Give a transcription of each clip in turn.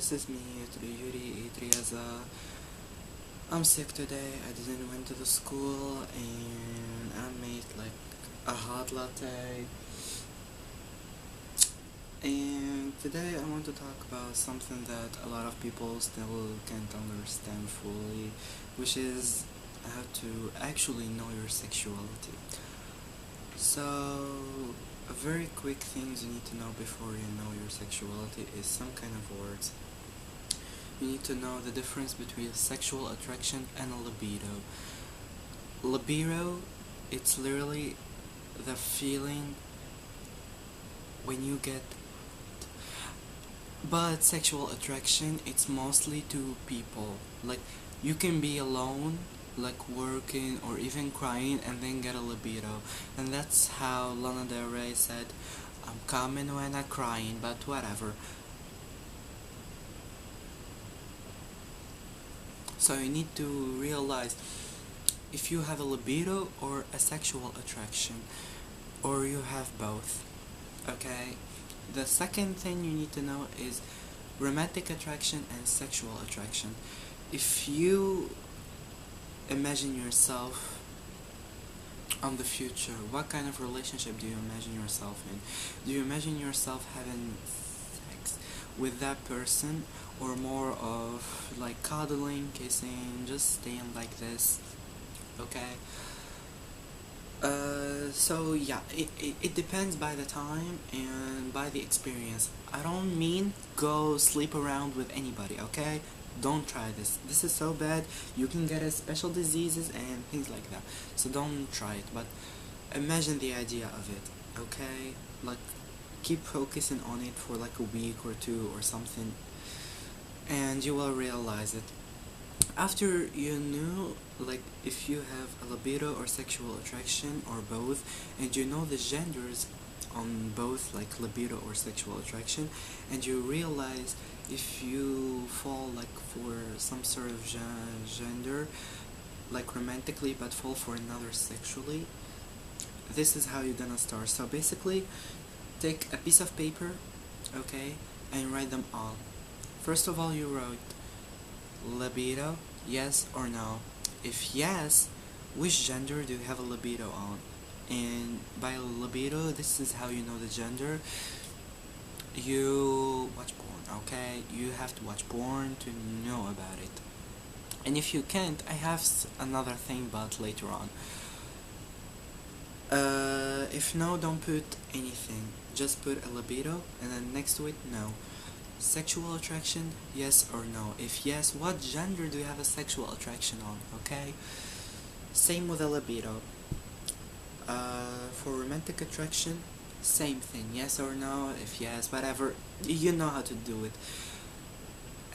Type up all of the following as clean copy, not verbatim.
this is me, Yuri Itriaza. I'm sick today. I didn't went to the school and I made like a hot latte. And today I want to talk about something that a lot of people still can't understand fully, which is how to actually know your sexuality. So, a very quick things you need to know before you know your sexuality is some kind of words. You need to know the difference between sexual attraction and a libido. Libido, it's literally the feeling when you get. But sexual attraction, it's mostly to people. Like, you can be alone, like working or even crying, and then get a libido. And that's how Lana Del Rey said, I'm coming when I'm crying, but whatever. So you need to realize if you have a libido or a sexual attraction, or you have both. Okay? The second thing you need to know is romantic attraction and sexual attraction. If you imagine yourself on the future, what kind of relationship do you imagine yourself in? Do you imagine yourself having sex with that person, or more of like cuddling, kissing, just staying like this? Okay? So yeah, it depends by the time and by the experience. I don't mean go sleep around with anybody, okay? Don't try this. This is so bad. You can get special diseases and things like that. So don't try it, but imagine the idea of it, okay? Like, keep focusing on it for like a week or two or something, and you will realize it. After you know, like, if you have a libido or sexual attraction or both, and you know the genders on both, like libido or sexual attraction, and you realize if you fall like for some sort of gender, like romantically, but fall for another sexually, this is how you're gonna start. So basically, take a piece of paper, okay, and write them all. First of all, you wrote libido, yes or no. If yes, which gender do you have a libido on? And by libido, this is how you know the gender. You watch porn, okay? You have to watch porn to know about it. And if you can't, I have another thing, but later on. If no, don't put anything. Just put a libido, and then next to it, no. Sexual attraction, yes or no? If yes, what gender do you have a sexual attraction on, okay? Same with a libido. For romantic attraction, same thing, yes or no? If yes, whatever, you know how to do it.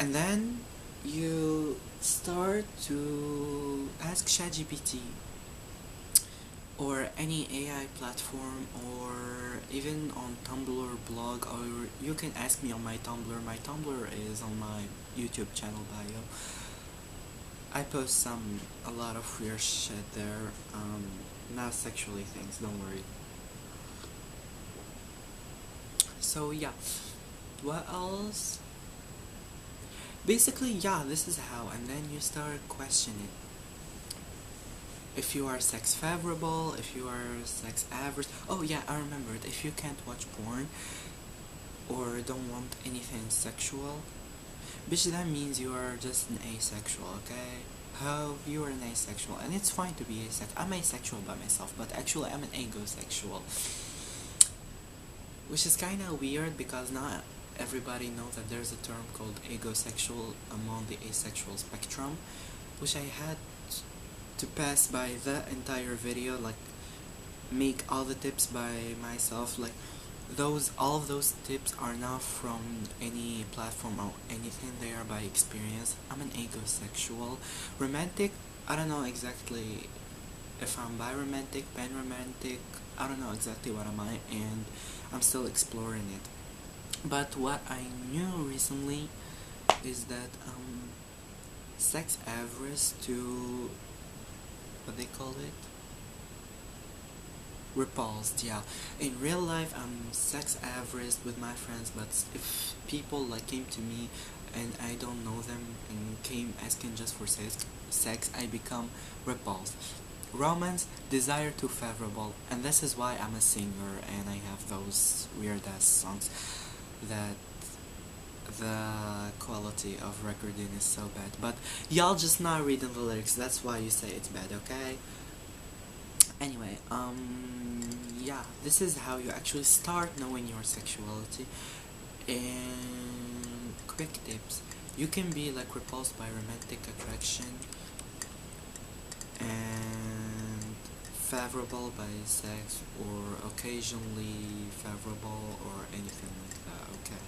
And then you start to ask ChatGPT or any AI platform, or even on Tumblr blog, or you can ask me on my Tumblr. My Tumblr is on my YouTube channel bio. I post a lot of weird shit there, not sexually things, don't worry. So yeah, what else? Basically, yeah, this is how, and then you start questioning if you are sex favorable, if you are sex average. Oh yeah, I remembered. If you can't watch porn or don't want anything sexual, bitch, that means you are just an asexual, okay? How you are an asexual, and it's fine to be asexual. I'm asexual by myself, but actually I'm an agosexual, which is kind of weird because not everybody knows that there's a term called agosexual among the asexual spectrum, which I had to pass by the entire video, like make all the tips by myself. Like, all of those tips are not from any platform or anything, they are by experience. I'm an agosexual. Romantic, I don't know exactly if I'm biromantic, panromantic, I don't know exactly what am I, and I'm still exploring it. But what I knew recently is that sex average to what they call it, repulsed. Yeah, in real life I'm sex average with my friends, but if people like came to me and I don't know them and came asking just for sex, I become repulsed. Romance, desire too favorable, and this is why I'm a singer and I have those weird ass songs that the quality of recording is so bad. But y'all just not reading the lyrics, that's why you say it's bad, okay? Anyway, yeah, this is how you actually start knowing your sexuality. And quick tips: you can be like repulsed by romantic attraction and favorable by sex, or occasionally favorable, or anything like that. Okay,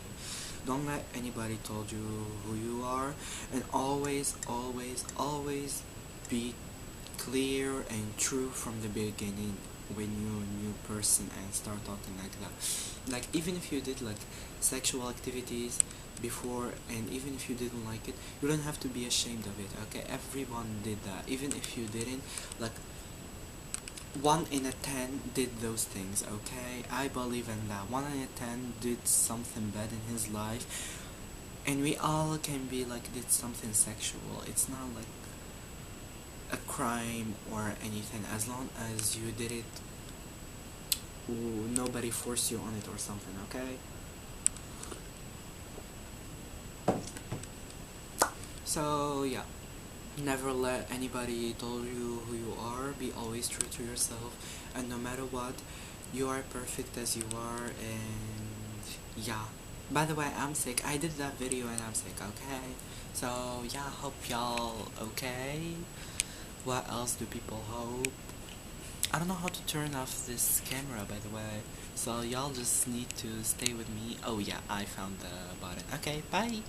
don't let anybody told you who you are, and always be clear and true from the beginning when you're a new person and start talking like that. Like, even if you did like sexual activities before, and even if you didn't like it, you don't have to be ashamed of it, okay? Everyone did that. Even if you didn't, like, 1 in a 10 did those things, okay? I believe in that. 1 in a 10 did something bad in his life, and we all can be like, did something sexual. It's not like a crime or anything, as long as you did it. Ooh, nobody forced you on it or something, okay? So yeah, never let anybody tell you who you are. Be always true to yourself, and no matter what, you are perfect as you are. And yeah, by the way, I'm sick. I did that video and I'm sick, okay? So yeah, hope y'all okay. What else do people hope? I don't know how to turn off this camera, by the way, so y'all just need to stay with me. Oh yeah, I found the button. Okay, bye!